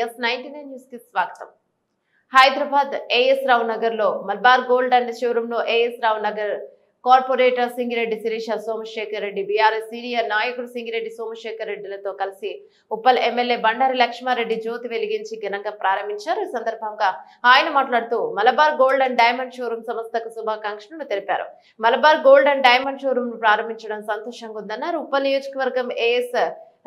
S99 news కి స్వాగతం. Hyderabad as Rao Nagar లో మలబార్ గోల్డ్ అండ్ షోరూమ్ లో ఏఎస్ రావు నగర్ కార్పొరేటర్ సింగిరెడ్డి శిరీష సోమశేఖర్ రెడ్డి బీఆర్ఎస్ సీనియర్ నాయకుడు సింగిరెడ్డి సోమశేఖర్ రెడ్డిలతో కలిసి ఉప్పల్ ఎమ్మెల్యే బండారి లక్ష్మారెడ్డి జ్యోతి వెలిగించి ఘనంగా ప్రారంభించారు. ఈ సందర్భంగా ఆయన మాట్లాడుతూ Malabar Gold and Diamond showroom సంస్థకు శుభాకాంక్షలు తెలిపారు. Malabar Gold and Diamond showroom ప్రారంభించడం సంతోషంగా ఉందన్నారు. ఉప్పల్ నియోజకవర్గం ఏఎస్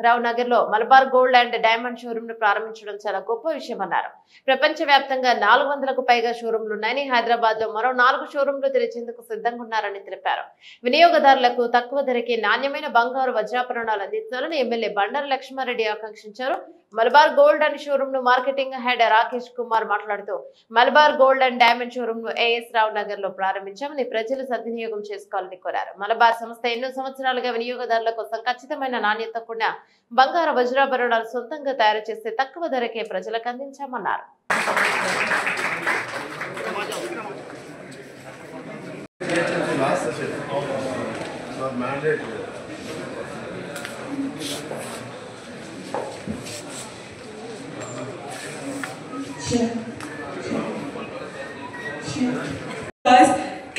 రావు నగర్ లో Malabar Gold and Diamond showroom ను ప్రారంభించడం చాలా గొప్ప విషయం అన్నారు. ప్రపంచ వ్యాప్తంగా 400కు పైగా షోరూంలు ఉన్నాయని, హైదరాబాద్ లో మరో 4 షోరూంలు తెరిచేందుకు సిద్ధంగా ఉన్నారని తెలిపారు. వినియోగదారులకు తక్కువ ధరకే నాణ్యమైన బంగారు వజ్రాభరణాలు అందించాలని ఎమ్మెల్యే బండారి లక్ష్మారెడ్డి ఆకాంక్షించారు. మలబార్ గోల్డ్ అండ్ షోరూమ్ ను మార్కెటింగ్ హెడ్ రాకేష్ కుమార్ మాట్లాడుతూ Malabar Gold and Diamond showroom ను ఏఎస్ రావు నగర్ లో ప్రారంభించామని ప్రజలు సద్వినియోగం చేసుకోవాలని కోరారు. మలబార్ సంస్థ ఎన్నో సంవత్సరాలుగా వినియోగదారుల కోసం ఖచ్చితమైన నాణ్యత కూడిన బంగారు వజ్రాభరణాలు సొంతంగా తయారు చేస్తే తక్కువ ధరకే ప్రజలకు అందించామన్నారు.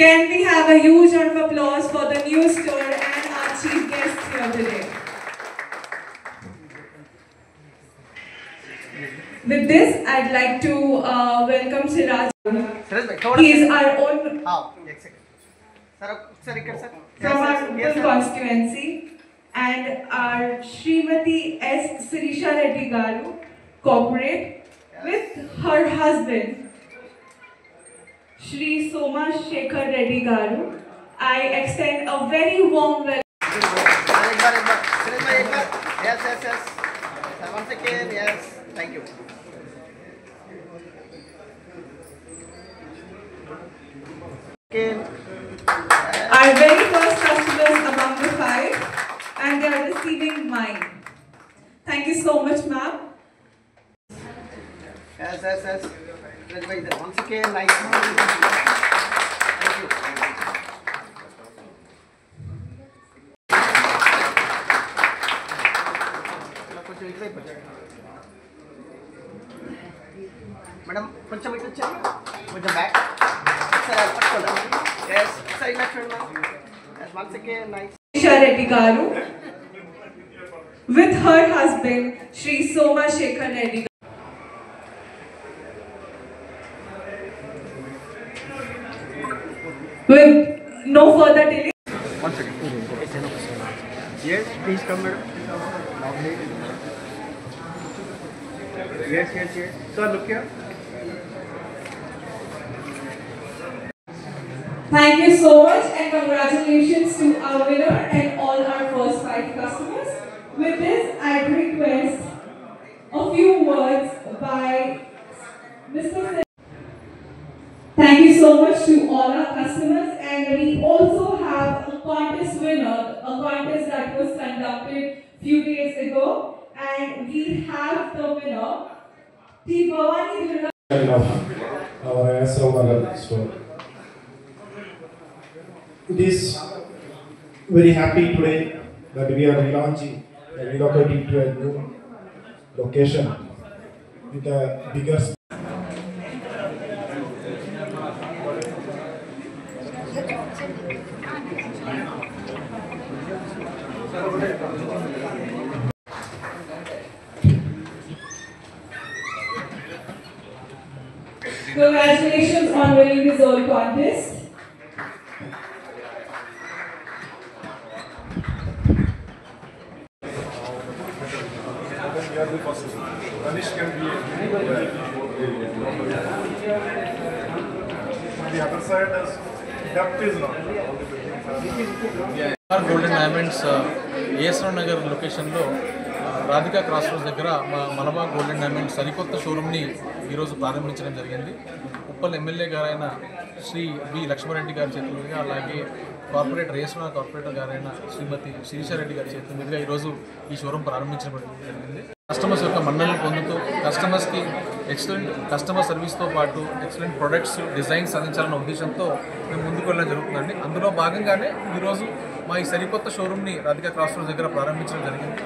Can we have a huge round of applause for the new store and our chief guests here today? With this, I'd like to welcome Siraj. He is our own from our constituency, and our Srimati S. Sirisha Reddy Garu, corporate, with her husband, Shri Soma Shekhar Reddy Garu. I extend a very warm welcome. Yes. Once again, yes. Thank you. Our very first customers among the 5, and they are receiving mine. Thank you so much, ma'am. Yes. Once again, nice. Thank you. Madam, కొంచెం ఇటు వచ్చారు, కొంచెం back. సరే పట్టుకోండి. Yes, side లో చూడండి. Yes, once again, nice. Sirisha Reddy Garu, with her husband, Shri Soma Shekhar Reddy. With no further delay. One second. Yes, please come, madam. Yes. Sir, look here. Thank you so much and congratulations to our winner and all our first 5 customers. With this, I request a few words by Mr. Thank you so much to all our customers, and we also have a contest winner, a contest that was conducted few days ago, and we have the winner, T. Bhavani Durga. Our AS Ravu Nagar store. It is very happy today that we are relaunching and relocating to a new location with a bigger. Congratulations on winning this whole contest. The other side is depth is not. Gold and Diamonds AS Rao Nagar లొకేషన్లో Radhika cross roads దగ్గర మా Malabar Gold and diamonds సరికొత్త షోరూమ్ని ఈరోజు ప్రారంభించడం జరిగింది. Uppal MLA గారైన Shri B Lakshma Reddy గారి చేతుల మీదుగా, అలాగే కార్పొరేటర్ రేసున కార్పొరేటర్ గారైన శ్రీమతి శిరీషా రెడ్డి గారి చేతుల మీదుగా ఈరోజు ఈ షోరూమ్ ప్రారంభించడం జరిగింది. కస్టమర్స్ యొక్క మన్ననలు పొందుతూ కస్టమర్స్కి ఎక్సలెంట్ కస్టమర్ సర్వీస్తో పాటు ఎక్సలెంట్ ప్రొడక్ట్స్ డిజైన్స్ అందించాలన్న ఉద్దేశంతో మేము ముందుకు వెళ్ళడం జరుగుతుందండి. అందులో భాగంగానే ఈరోజు మా ఈ సరికొత్త షోరూమ్ని రాధికా క్రాస్ రోడ్స్ దగ్గర ప్రారంభించడం జరిగింది.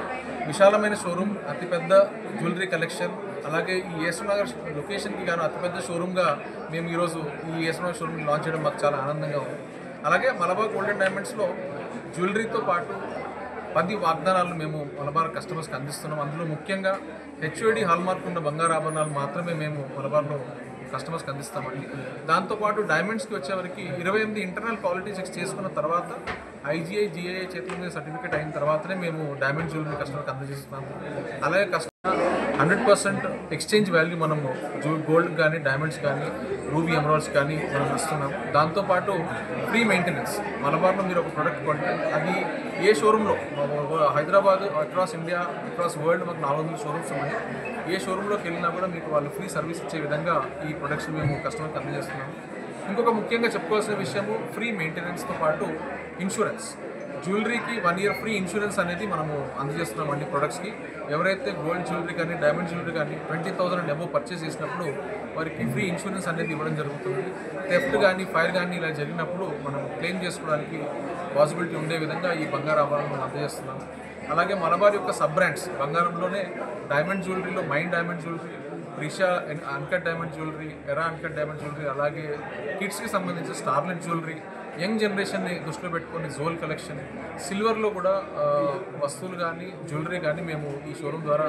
విశాలమైన షోరూమ్, అతిపెద్ద జ్యువెలరీ కలెక్షన్, అలాగే ఈ ఏఎస్ఆర్ నగర్ లొకేషన్కి గాను అతిపెద్ద షోరూమ్గా మేము ఈరోజు ఈ ఏఎస్ఆర్ నగర్ షోరూమ్ని లాంచ్ చేయడం మాకు చాలా ఆనందంగా ఉంది. అలాగే మలబార్ గోల్డెన్ డైమండ్స్లో జ్యువెలరీతో పాటు 10 వాగ్దానాలను మేము మలబార్ కస్టమర్స్కి అందిస్తున్నాం. అందులో ముఖ్యంగా HOD హాల్మార్క్ ఉన్న బంగారు ఆభరణాలు మాత్రమే మేము మలబార్లో కస్టమర్స్కి అందిస్తామండి. దాంతోపాటు డైమండ్స్కి వచ్చేవరకు 28 ఇంటర్నల్ క్వాలిటీ చెక్స్ చేసుకున్న తర్వాత IGI GII చేతుల మీద సర్టిఫికేట్ అయిన తర్వాతనే మేము డైమండ్ జ్యువెలరీ కస్టమర్కి అందజేస్తున్నాము. అలాగే 100% ఎక్స్చేంజ్ వాల్యూ మనము గోల్డ్ కానీ డైమండ్స్ కానీ రూబీ ఎమరాల్డ్స్ కానీ మనం ఇస్తున్నాము. దాంతోపాటు ఫ్రీ మెయింటెనెన్స్. మలబార్లో మీరు ఒక ప్రోడక్ట్ కొంటే అది ఏ షోరూంలో Hyderabad across India across world మాకు 400 షోరూమ్స్ ఉన్నాయి. ఏ షోరూంలోకి వెళ్ళినా కూడా మీకు వాళ్ళు ఫ్రీ సర్వీస్ ఇచ్చే విధంగా ఈ ప్రొడక్ట్స్ మేము కస్టమర్కి అందజేస్తున్నాము. ఇంకొక ముఖ్యంగా చెప్పుకోవాల్సిన విషయము ఫ్రీ మెయింటెనెన్స్తో పాటు ఇన్సూరెన్స్. జ్యువెలరీకి 1 year ఫ్రీ ఇన్సూరెన్స్ అనేది మనము అందజేస్తున్నామండి ప్రొడక్ట్స్కి. ఎవరైతే గోల్డ్ జ్యువెలరీ కానీ డైమండ్ జ్యువెలరీ కానీ 20,000 and above పర్చేస్ చేసినప్పుడు వారికి ఫ్రీ ఇన్సూరెన్స్ అనేది ఇవ్వడం జరుగుతుంది. థెఫ్ట్ కానీ ఫైర్ కానీ ఇలా జరిగినప్పుడు మనం క్లెయిమ్ చేసుకోవడానికి పాసిబిలిటీ ఉండే విధంగా ఈ బంగారు ఆభరణాలను అందజేస్తున్నాం. అలాగే మలబార్ యొక్క సబ్ బ్రాండ్స్ బంగారంలోనే డైమండ్ జ్యువెలరీలో మైండ్ డైమండ్ జ్యువెలరీ, రిషా uncut diamond jewellery, Era uncut diamond jewellery, అలాగే కిడ్స్కి సంబంధించి స్టార్లెట్ జ్యువెలరీ, యంగ్ జనరేషన్ని దృష్టిలో పెట్టుకొని జోల్ కలెక్షన్, సిల్వర్లో కూడా వస్తువులు కానీ జ్యువెలరీ కానీ మేము ఈ షోరూమ్ ద్వారా